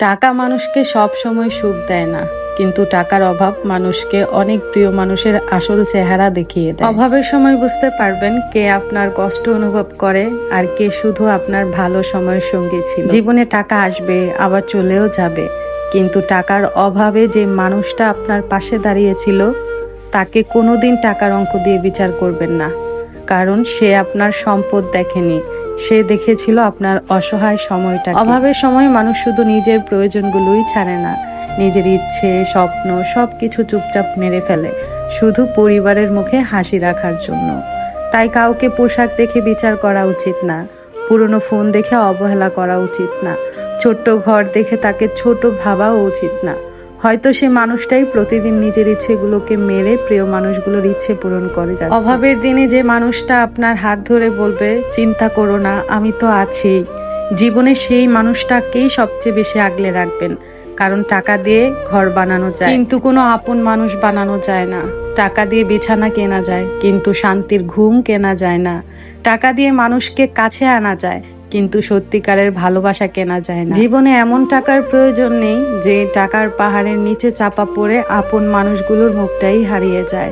টাকা মানুষকে সব সময় সুখ দেয় না, কিন্তু টাকার অভাব মানুষকে অনেক প্রিয় মানুষের আসল চেহারা দেখিয়ে দেয়। অভাবের সময় বুঝতে পারবেন কে আপনার কষ্ট অনুভব করে আর কে শুধু আপনার ভালো সময়ের সঙ্গী ছিল। জীবনে টাকা আসবে আবার চলেও যাবে, কিন্তু টাকার অভাবে যে মানুষটা আপনার পাশে দাঁড়িয়েছিল তাকে কোনোদিন টাকার অঙ্ক দিয়ে বিচার করবেন না, কারণ সে আপনার সম্পদ দেখেনি, সে দেখেছিল আপনার অসহায় সময়টা। অভাবের সময় মানুষ শুধু নিজের প্রয়োজনগুলোই ছাড়ে না, নিজের ইচ্ছে স্বপ্ন সবকিছু চুপচাপ মেরে ফেলে শুধু পরিবারের মুখে হাসি রাখার জন্য। তাই কাউকে পোশাক দেখে বিচার করা উচিত না, পুরনো ফোন দেখে অবহেলা করা উচিত না, ছোট্ট ঘর দেখে তাকে ছোট ভাবাও উচিত না। হয়তো সে মানুষটাই প্রতিদিন নিজের ইচ্ছেগুলোকে মেরে প্রিয় মানুষগুলোর ইচ্ছে পূরণ করে যাচ্ছে। অভাবের দিনে যে মানুষটা আপনার হাত ধরে বলবে চিন্তা করো না আমি তো আছি, জীবনে সেই মানুষটাকেই সবচেয়ে বেশি আগলে রাখবেন, কারণ টাকা দিয়ে ঘর বানানো যায় কিন্তু কোনো আপন মানুষ বানানো যায় না। টাকা দিয়ে বিছানা কেনা যায় কিন্তু শান্তির ঘুম কেনা যায় না। টাকা দিয়ে মানুষকে কাছে আনা যায় কিন্তু সত্যিকারের ভালোবাসা কেনা যায় না। জীবনে এমন টাকার প্রয়োজন নেই যে টাকার পাহাড়ের নিচে চাপা পড়ে আপন মানুষগুলোর মুখটাই হারিয়ে যায়।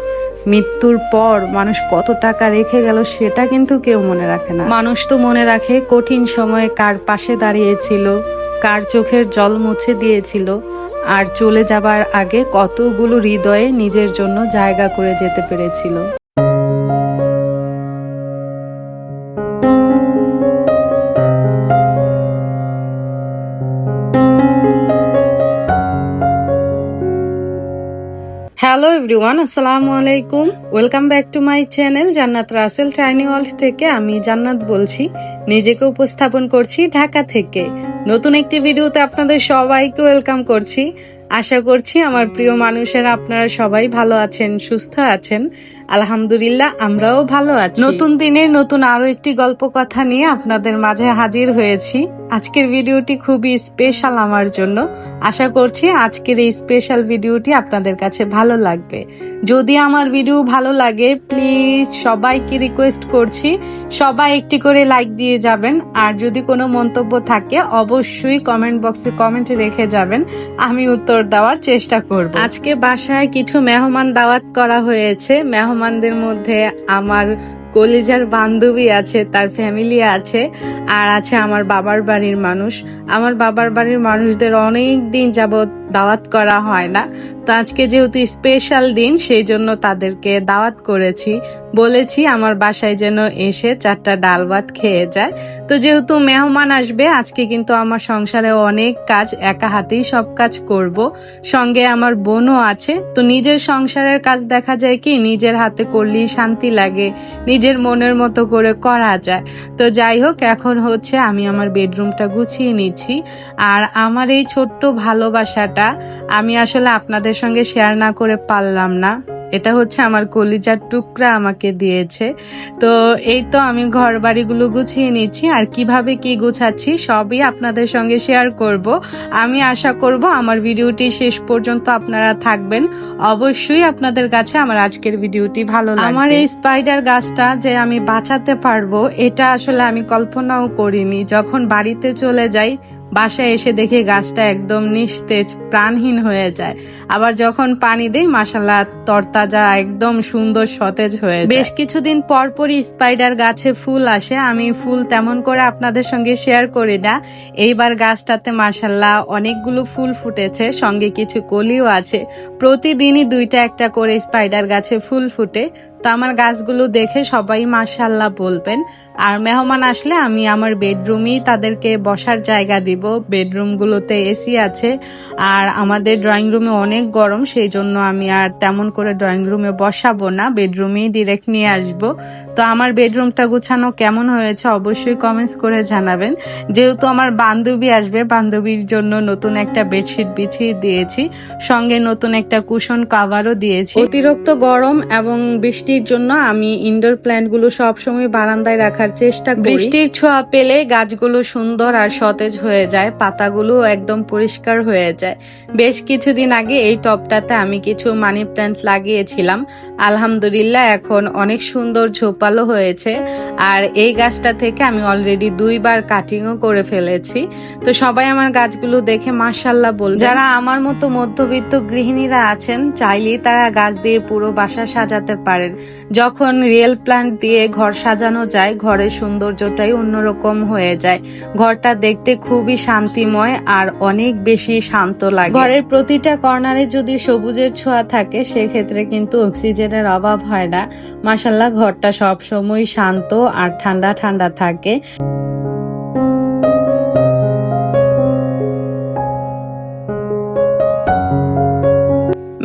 মৃত্যুর পর মানুষ কত টাকা রেখে গেল সেটা কিন্তু কেউ মনে রাখে না। মানুষ তো মনে রাখে কঠিন সময়ে কার পাশে দাঁড়িয়েছিল, কার চোখের জল মুছে দিয়েছিল, আর চলে যাবার আগে কতগুলো হৃদয়ে নিজের জন্য জায়গা করে যেতে পেরেছিল। হ্যালো এভরিওয়ান, আসসালামু আলাইকুম। Welcome back to my channel জান্নাত রাসেল টাইনি ওয়ার্ল্ড থেকে। আমি জান্নাত বলছি, নিজেকে উপস্থাপন করছি ঢাকা থেকে। নতুন একটি ভিডিওতে আপনাদের সবাইকে ওয়েলকাম করছি। আশা করছি আমার প্রিয় মানুষেরা আপনারা সবাই ভালো আছেন, সুস্থ আছেন। আলহামদুলিল্লাহ আমরাও ভালো আছি। নতুন দিনের নতুন আরো একটি গল্প কথা নিয়ে আপনাদের মাঝে হাজির হয়েছি। আজকের ভিডিওটি খুবই স্পেশাল আমার জন্য। আশা করছি আজকের এই স্পেশাল ভিডিওটি আপনাদের কাছে ভালো লাগবে। যদি আমার ভিডিও ভালো লাগে প্লিজ সবাইকে রিকোয়েস্ট করছি সবাই একটি করে লাইক দিয়ে যাবেন, আর যদি কোনো মন্তব্য থাকে অবশ্যই কমেন্ট বক্সে কমেন্টে রেখে যাবেন, আমি উত্তর দেওয়ার চেষ্টা করব। আজকে বাসায় কিছু মেহমান দাওয়াত করা হয়েছে। মেহমানদের মধ্যে আমার কলিজার বান্ধবী আছে, তার ফ্যামিলি আছে, আর আছে আমার বাবার বাড়ির মানুষ। আমার বাবার বাড়ির মানুষদের অনেক দিন যাবত দাওয়াত করা হয় না, তো আজকে যেহেতু স্পেশাল দিন সেই জন্য তাদেরকে দাওয়াত করেছি। বলেছি আমার বাসায় যেন এসে 4টা ডাল ভাত খেয়ে যায়। তো যেহেতু মেহমান আসবে আজকে কিন্তু আমার সংসারে অনেক কাজ, একা হাতেই সব কাজ করব। সঙ্গে আমার বোনও আছে। তো নিজের সংসারের কাজ দেখা যায় কি নিজের হাতে করলেই শান্তি লাগে, নিজের মনের মতো করে করা যায়। তো যাই হোক, এখন হচ্ছে আমি আমার বেডরুমটা গুছিয়ে নিচ্ছি। আর আমার এই ছোট্ট ভালোবাসাটা আমি আসলে আপনাদের সঙ্গে শেয়ার না করে পারলাম না। এটা হচ্ছে আমার কলিজার টুকরা আমাকে দিয়েছে। তো এই তো আমি ঘর বাড়িগুলো গুছিয়ে নিচ্ছি, আর কিভাবে কি গুছাচ্ছি সবই আপনাদের সঙ্গে শেয়ার করব। আমি আশা করব আমার ভিডিওটি শেষ পর্যন্ত আপনারা থাকবেন। অবশ্যই আপনাদের কাছে আমার আজকের ভিডিওটি ভালো লাগবে। আমার এই স্পাইডার গাছটা যে আমি বাঁচাতে পারবো এটা আসলে আমি কল্পনাও করিনি। যখন বাড়িতে চলে যাই বাসায় এসে দেখি গাছটা একদম নিস্তেজ প্রাণহীন হয়ে যায়, আবার যখন পানি দেই মাশাআল্লাহ তরতাজা একদম সুন্দর সতেজ হয়ে যায়। বেশ কিছুদিন পর পরই স্পাইডার গাছে ফুল আসে, আমি ফুল তেমন করে আপনাদের সঙ্গে শেয়ার করি না। এইবার গাছটাতে মাশাআল্লাহ অনেকগুলো ফুল ফুটেছে, সঙ্গে কিছু কলিও আছে। প্রতিদিনই 2টা একটা করে স্পাইডার গাছে ফুল ফুটে। তো আমার গাছগুলো দেখে সবাই মাশাআল্লাহ বলবেন। আর মেহমান আসলে আমি আমার বেডরুমেই তাদেরকে বসার জায়গা দিব। বেডরুমগুলোতে এসি আছে, আর আমাদের ড্রয়িং রুমে অনেক গরম, সেই জন্য আমি আর তেমন করে ড্রয়িং রুমে বসাবো না, বেডরুমেই ডিরেক্ট নিয়ে আসবো। তো আমার বেডরুমটা গুছানো কেমন হয়েছে অবশ্যই কমেন্টস করে জানাবেন। যেহেতু আমার বান্ধবী আসবে, বান্ধবীর জন্য নতুন একটা বেডশিট বিছিয়ে দিয়েছি, সঙ্গে নতুন একটা কুশন কাভারও দিয়েছি। অতিরিক্ত গরম এবং বৃষ্টির জন্য আমি ইনডোর প্ল্যান্টগুলো সবসময় বারান্দায় রাখার চেষ্টা করি। বৃষ্টির ছোঁয়া পেলে গাছগুলো সুন্দর আর সতেজ হয়ে যায়, পাতাগুলো একদম পরিষ্কার হয়ে যায়। বেশ কিছুদিন আগে এই টবটাতে আমি কিছু মানি প্ল্যান্ট লাগিয়েছিলাম, আলহামদুলিল্লাহ এখন অনেক সুন্দর ঝোপালো হয়েছে। আর এই গাছটা থেকে আমি অলরেডি 2বার কাটিংও করে ফেলেছি। তো সবাই আমার গাছগুলো দেখে মাশাআল্লাহ বলবে। যারা আমার মতো মধ্যবিত্ত গৃহিণীরা আছেন, চাইলেই তারা গাছ দিয়ে পুরো বাসা সাজাতে পারেন। যখন রিয়েল প্ল্যান্ট দিয়ে ঘর সাজানো যায়, ঘরের সৌন্দর্যটাই অন্যরকম হয়ে যায়। ঘরটা দেখতে খুবই শান্তিময় আর অনেক বেশি শান্ত লাগে। ঘরের প্রতিটা কর্নারে যদি সবুজের ছোঁয়া থাকে, সেক্ষেত্রে কিন্তু অক্সিজেনের অভাব হয় না। মাশাআল্লাহ, ঘরটা সবসময় শান্ত আর ঠান্ডা ঠান্ডা থাকে।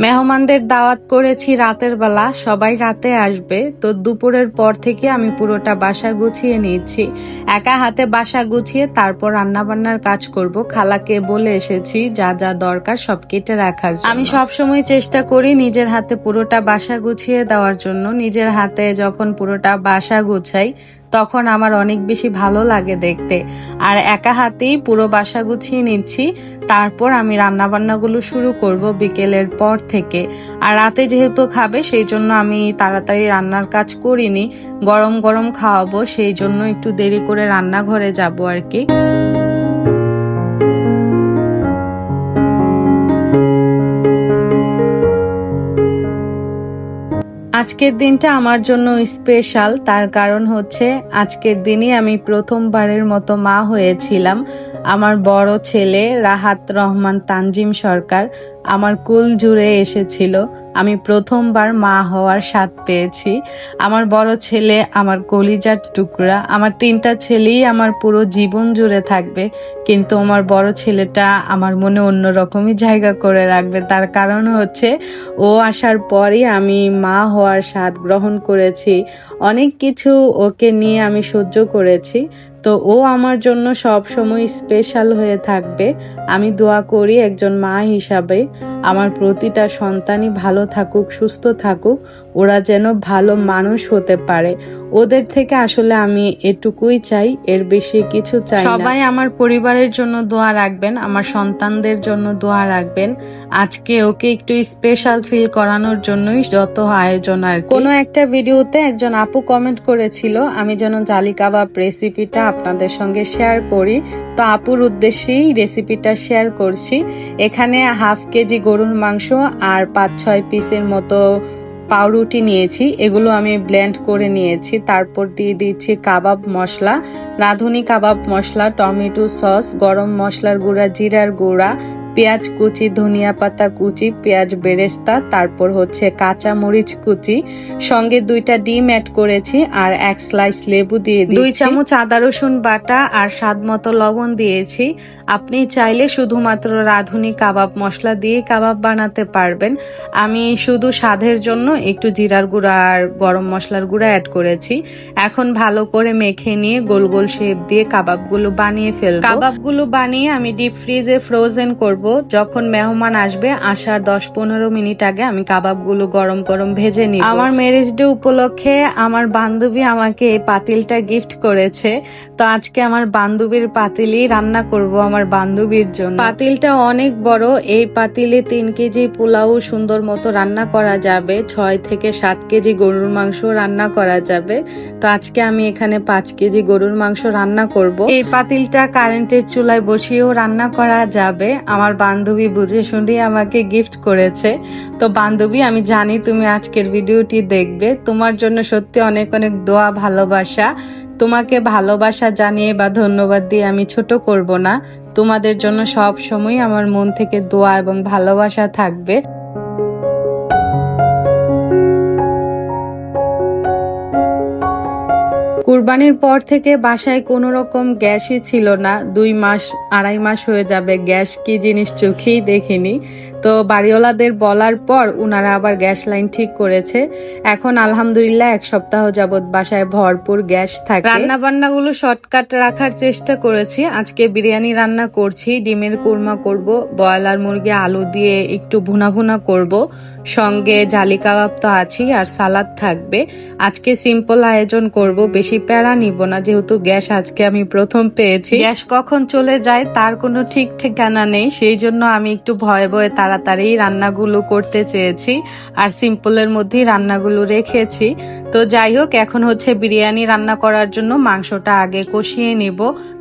মেহমানদের দাওয়াত করেছি রাতের বেলা, সবাই রাতে আসবে। তো দুপুরের পর থেকে আমি পুরোটা বাসা গুছিয়ে নিচ্ছি। একা হাতে বাসা গুছিয়ে তারপর রান্নাবান্নার কাজ করব। খালাকে বলে এসেছি যা যা দরকার সব কেটে রাখার জন্য। আমি সবসময় চেষ্টা করি নিজের হাতে পুরোটা বাসা গুছিয়ে দেওয়ার জন্য। নিজের হাতে যখন পুরোটা বাসা গুছাই তখন আমার অনেক বেশি ভালো লাগে দেখতে। আর একা হাতেই পুরো বাসা গুছিয়ে নিচ্ছি। তারপর আমি রান্না বান্নাগুলো শুরু করব বিকেলের পর থেকে। আর রাতে যেহেতু খাবে, সেই জন্য আমি তাড়াতাড়ি রান্নার কাজ করিনি। গরম গরম খাওয়াবো, সেই জন্য একটু দেরি করে রান্নাঘরে যাব আর কি। আজকের দিনটা আমার জন্য স্পেশাল, তার কারণ হচ্ছে আজকের দিনই আমি প্রথমবারের মতো মা হয়েছিলাম। আমার বড় ছেলে রাহাত রহমান তানজিম সরকার আমার কুল জুড়ে এসেছিল। আমি প্রথমবার মা হওয়ার স্বাদ পেয়েছি। আমার বড় ছেলে আমার কলিজার টুকরা। আমার 3টা ছেলেই আমার পুরো জীবন জুড়ে থাকবে, কিন্তু আমার বড় ছেলেটা আমার মনে অন্যরকমই জায়গা করে রাখবে। তার কারণ হচ্ছে ও আসার পরই আমি মা হওয়ার স্বাদ গ্রহণ করেছি। অনেক কিছু ওকে নিয়ে আমি সহ্য করেছি। তো ও আমার জন্য সব সময় স্পেশাল হয়ে থাকবে। আমি দোয়া করি একজন মা হিসাবে আমার প্রতিটা সন্তানই ভালো থাকুক, সুস্থ থাকুক, ওরা যেন ভালো মানুষ হতে পারে। ওদের থেকে আসলে আমি এটুকুই চাই, এর বেশি কিছু চাই না। সবাই আমার পরিবারের জন্য দোয়া রাখবেন, আমার সন্তানদের জন্য দোয়া রাখবেন। আজকে ওকে একটু স্পেশাল ফিল করানোর জন্যই যত আয়োজন। আর কোনো একটা ভিডিওতে একজন আপু কমেন্ট করেছিল আমি যেন জালি কাবাব রেসিপিটা আপনাদের সঙ্গে শেয়ার করি। তো আপুর উদ্দেশ্যেই রেসিপিটা শেয়ার করছি। এখানে হাফ কেজি গরুর মাংস আর 5-6 পিসের মতো পাউরুটি নিয়েছি। এগুলো আমি ব্লেন্ড করে নিয়েছি। তারপর দিয়ে দিচ্ছি কাবাব মশলা, রাঁধুনি কাবাব মশলা, টমেটো সস, গরম মশলার গুঁড়া, জিরার গুঁড়া, পেঁয়াজ কুচি, ধনিয়া পাতা কুচি, পেঁয়াজ বেরেস্তা, তারপর হচ্ছে কাঁচা মরিচ কুচি, সঙ্গে 2টা ডিম অ্যাড করেছি আর 1 স্লাইস লেবু দিয়ে দিয়েছি। 2 চামচ আদা রসুন বাটা আর স্বাদ মতো লবণ দিয়েছি। আপনি চাইলে শুধুমাত্র রাঁধুনি কাবাব মশলা দিয়ে কাবাব বানাতে পারবেন। আমি শুধু স্বাদের জন্য একটু জিরার গুঁড়া আর গরম মশলার গুঁড়া অ্যাড করেছি। এখন ভালো করে মেখে নিয়ে গোল গোল শেপ দিয়ে কাবাবগুলো বানিয়ে ফেলবো। কাবাবগুলো বানিয়ে আমি ডিপ ফ্রিজে ফ্রোজেন করব। যখন মেহমান আসবে, আসার 10-15 মিনিট আগে আমি কাবাবগুলো গরম গরম ভেজে নিব। আমার ম্যারেজ ডে উপলক্ষে আমার বান্ধবী আমাকে এই পাতিলটা গিফট করেছে। তো আজকে আমার বান্ধবীর পাতিলই রান্না করব আমার বান্ধবীর জন্য। পাতিলটা অনেক বড়। এই পাতিলে 3 কেজি পোলাও সুন্দর মতো রান্না করা যাবে, 6 থেকে 7 কেজি গরুর মাংস রান্না করা যাবে। তো আজকে আমি এখানে 5 কেজি গরুর মাংস রান্না করব। এই পাতিলটা কারেন্টের চুলায় বসিয়েও রান্না করা যাবে। আমার বান্ধবী বুঝে শুনে আমাকে গিফট করেছে। তো বান্ধবী, আমি জানি তুমি আজকের ভিডিওটি দেখবে। তোমার জন্য সত্যি অনেক অনেক দোয়া, ভালোবাসা। তোমাকে ভালোবাসা জানিয়ে বা ধন্যবাদ দিয়ে আমি ছোট করব না। তোমাদের জন্য সব সময় আমার মন থেকে দোয়া এবং ভালোবাসা থাকবে। কুরবানির পর থেকে বাসায় কোনো রকম গ্যাসই ছিল না। 2-2.5 মাস হয়ে যাবে গ্যাস কি জিনিস চোখেই দেখিনি। তো বাড়িওয়ালাদের বলার পর উনারা আবার গ্যাস লাইন ঠিক করেছে। এখন আলহামদুলিল্লাহ 1 সপ্তাহ যাবত বাসায় ভরপুর গ্যাস থাকে। রান্না বান্নাগুলো শর্টকাট রাখার চেষ্টা করেছি। আজকে বিরিয়ানি রান্না করছি, ডিমের কোরমা করব, ব্রয়লার মুরগি আলু দিয়ে একটু ভুনা ভুনা করব, সঙ্গে জালি কাবাব তো আছেই আর সালাদ থাকবে। আজকে সিম্পল আয়োজন করব, বেশি বেশি প্যারা নিব না, যেহেতু গ্যাস আজকে আমি প্রথম পেয়েছি। গ্যাস কখন চলে যায় তার কোনো ঠিক ঠিকানা নেই, সেই জন্য আমি একটু ভয়ে ভয়ে তাড়াতাড়ি রান্নাগুলো করতে চেয়েছি আর সিম্পলের মধ্যেই রান্নাগুলো রেখেছি। তো যাই হোক, এখন হচ্ছে বিরিয়ানি রান্না করার জন্য মাংসটা আগে কষিয়ে নিব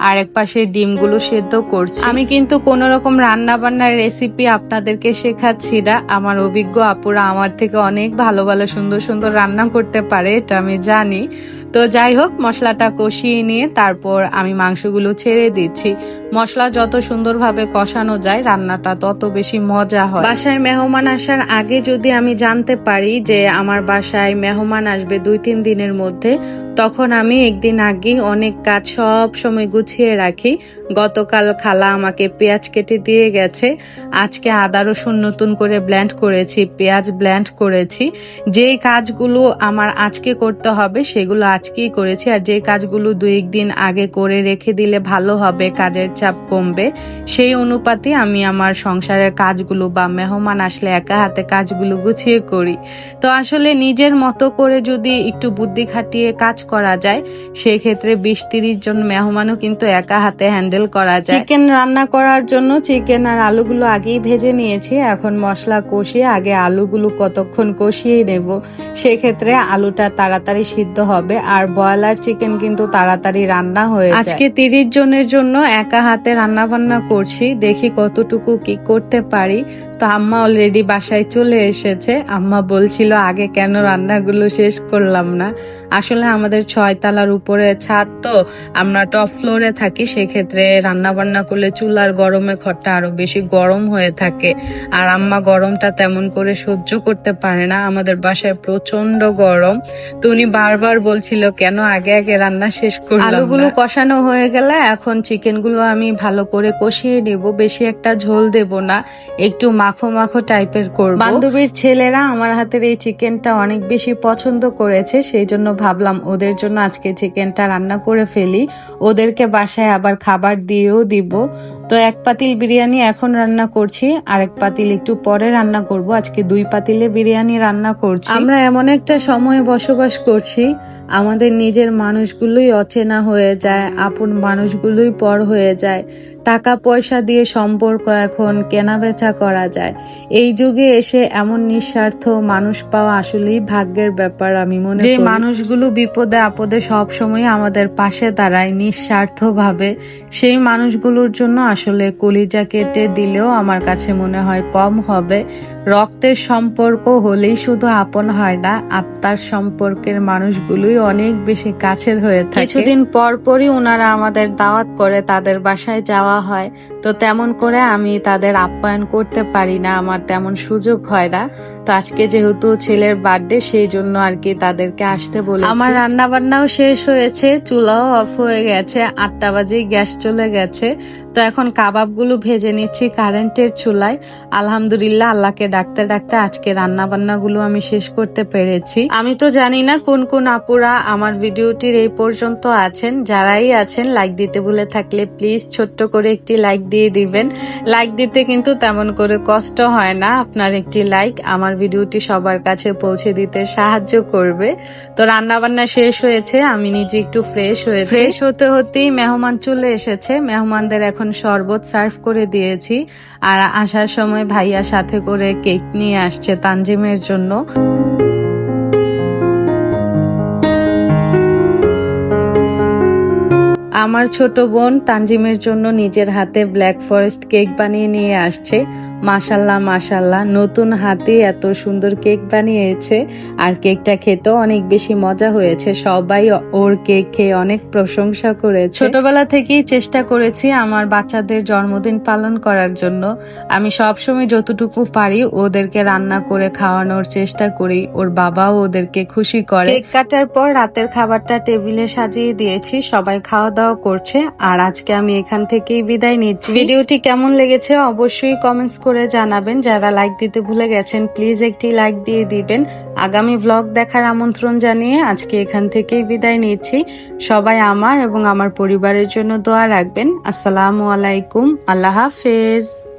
আর এক পাশে ডিমগুলো সেদ্ধ করছি। আমি কিন্তু কোনো রকম রান্না বান্নার রেসিপি আপনাদেরকে শেখাচ্ছি না, আমার অভিজ্ঞ আপুরা আমার থেকে অনেক ভালো ভালো সুন্দর সুন্দর রান্না করতে পারে, এটা আমি জানি। তো যাই হোক, মশলাটা কষিয়ে নিয়ে তারপর আমি মাংসগুলো ছেড়ে দিচ্ছি। মশলা যত সুন্দরভাবে কষানো যায় রান্নাটা তত বেশি মজা হয়। বাসায় মেহমান আসার আগে যদি আমি জানতে পারি যে আমার বাসায় মেহমান আসবে 2-3 দিনের মধ্যে, তখন আমি একদিন আগেই অনেক কাজ সব সময় গুছিয়ে রাখি। গতকাল খালা আমাকে পেঁয়াজ কেটে দিয়ে গেছে, আজকে আদা রসুন নতুন করে ব্লেন্ড করেছি, পেঁয়াজ ব্লেন্ড করেছি। যেই কাজগুলো আমার আজকে করতে হবে সেগুলো আজকেই করেছি, আর যে কাজগুলো 2-1 দিন আগে করে রেখে দিলে ভালো হবে, কাজের চাপ কমবে, সেই অনুপাতে আমি আমার সংসারের কাজগুলো বা মেহমান আসলে একা হাতে কাজগুলো গুছিয়ে করি। তো আসলে নিজের মতো করে যদি একটু বুদ্ধি খাটিয়ে কাজ করা যায়, সেক্ষেত্রে 20-30 জন মেহমানও কিন্তু একা হাতে হ্যান্ডেল করা যায়। চিকেন রান্না করার জন্য চিকেন আর আলুগুলো আগেই ভেজে নিয়েছি, এখন মশলা কষিয়ে আগে আলুগুলো কতক্ষণ কষিয়ে নেব, সেক্ষেত্রে আলুটা তাড়াতাড়ি সিদ্ধ হবে আর ব্রয়লার চিকেন কিন্তু তাড়াতাড়ি রান্না হয়ে যায়। আজকে 30 জনের জন্য একা হাতে রান্না বান্না করছি, দেখি কতটুকু কি করতে পারি। তো আম্মা অলরেডি বাসায় চলে এসেছে। আম্মা বলছিল আগে কেন রান্নাগুলো শেষ করলাম না। আসলে আমাদের 6 তলার উপরে ছাদ, তো আমরা টপ ফ্লোরে থাকি, সেক্ষেত্রে রান্না বান্না করলে চুলার গরমে ঘরটা আরো বেশি গরম হয়ে থাকে, আর আম্মা গরমটা তেমন করে সহ্য করতে পারে না। আমাদের বাসায় প্রচন্ড গরম, তো উনি বারবার বলছিল কেন আগে আগে রান্না শেষ করলাম। আলুগুলো কষানো হয়ে গেলে এখন চিকেনগুলো আমি ভালো করে কষিয়ে নেব, বেশি একটা ঝোল দেব না, একটু মাখো মাখো টাইপের করব। বান্ধবীর ছেলেরা আমার হাতের এই চিকেনটা অনেক বেশি পছন্দ করেছে, সেই জন্য ভাবলাম ওদের জন্য আজকে চিকেনটা রান্না করে ফেলি, ওদেরকে বাসায় আবার খাবার দিয়েও দিব। তো 1 পাতিল বিরিয়ানি এখন রান্না করছি, আর 1 পাতিল একটু পরে রান্না করব। আজকে 2 পাতিলে বিরিয়ানি রান্না করছি। আমরা এমন একটা সময়ে বসবাস করছি, আমাদের নিজের মানুষগুলোই অচেনা হয়ে যায়, আপন মানুষগুলোই পর হয়ে যায়। টাকা পয়সা দিয়ে সম্পর্ক এখন কেনা বেচা করা যায়। এই যুগে এসে এমন নিঃস্বার্থ মানুষ পাওয়া আসলেই ভাগ্যের ব্যাপার আমি মনে করি। যে মানুষগুলো বিপদে আপদে সব সময় আমাদের পাশে দাঁড়ায় নিঃস্বার্থ ভাবে, সেই মানুষগুলোর জন্য আসলে কলিজা কেটে দিলেও আমার কাছে মনে হয় কম হবে। রক্তের সম্পর্ক হলেই শুধু আপন হয় না, আত্মার সম্পর্কের মানুষগুলোই অনেক বেশি কাছের হয়ে থাকে। কিছুদিন পর পরই ওনারা আমাদের দাওয়াত করে, তাদের বাসায় যাওয়া হয়, তো তেমন করে আমি তাদের আপ্যায়ন করতে পারি না, আমার তেমন সুযোগ হয় না। তো আজকে যেহেতু ছেলের বার্থডে, সেই জন্য আর কি তাদেরকে আসতে বলেছি। আমার রান্না বান্নাও শেষ হয়েছে, চুলাও অফ হয়ে গেছে, 8টা বাজেই গ্যাস চলে গেছে। তো এখন কাবাবগুলো ভেজে নিচ্ছি কারেন্টের চুলায়। আলহামদুলিল্লাহ, আল্লাহকে ডাকতে ডাকতে আজকে রান্না বান্নাগুলো আমি শেষ করতে পেরেছি। আমি তো জানি না কোন কোন আপুরা আমার ভিডিওটির এই পর্যন্ত আছেন, যারাই আছেন লাইক দিতে ভুলে থাকলে প্লিজ ছোট্ট করে একটি লাইক দিয়ে দিবেন। লাইক দিতে কিন্তু তেমন করে কষ্ট হয় না, আপনার একটি লাইক আমার ভিডিওটি সবার কাছে পৌঁছে দিতে সাহায্য করবে। তো রান্না বান্না শেষ হয়েছে, আমি নিজে একটু ফ্রেশ হতে হতেই মেহমান চলে এসেছে। মেহমানদের এখন শরবত সার্ভ করে দিয়েছি, আর আসার সময় ভাইয়া সাথে করে কেক নিয়ে আসছে তানজিমের জন্য। আমার ছোট বোন তানজিমের জন্য নিজের হাতে ব্ল্যাক ফরেস্ট কেক বানিয়ে নিয়ে আসছে। মাশাল্লাহ মাশাল্লাহ, নতুন হাতে এত সুন্দর কেক বানিয়েছে, আর কেকটা খেতেও অনেক বেশি মজা হয়েছে। সবাই ওর কেক খেয়ে অনেক প্রশংসা করেছে। ছোটবেলা থেকেই চেষ্টা করেছি আমার বাচ্চাদের জন্মদিন পালন করার জন্য। আমি সবসময় যতটুকু পারি ওদেরকে রান্না করে খাওয়ানোর চেষ্টা করি, ওর বাবাও ওদেরকে খুশি করে। কেক কাটার পর রাতের খাবারটা টেবিলে সাজিয়ে দিয়েছি, সবাই খাওয়া দাওয়া করছে, আর আজকে আমি এখান থেকেই বিদায় নিচ্ছি। ভিডিওটি কেমন লেগেছে অবশ্যই কমেন্টস করে জানাবেন। যারা লাইক দিতে ভুলে গেছেন প্লিজ একটি লাইক দিয়ে দিবেন। আগামী ব্লগ দেখার আমন্ত্রণ জানিয়ে আজকে এখান থেকেই বিদায় নিচ্ছি। সবাই আমার এবং আমার পরিবারের জন্য দোয়া রাখবেন। আসসালামু আলাইকুম, আল্লাহ হাফেজ।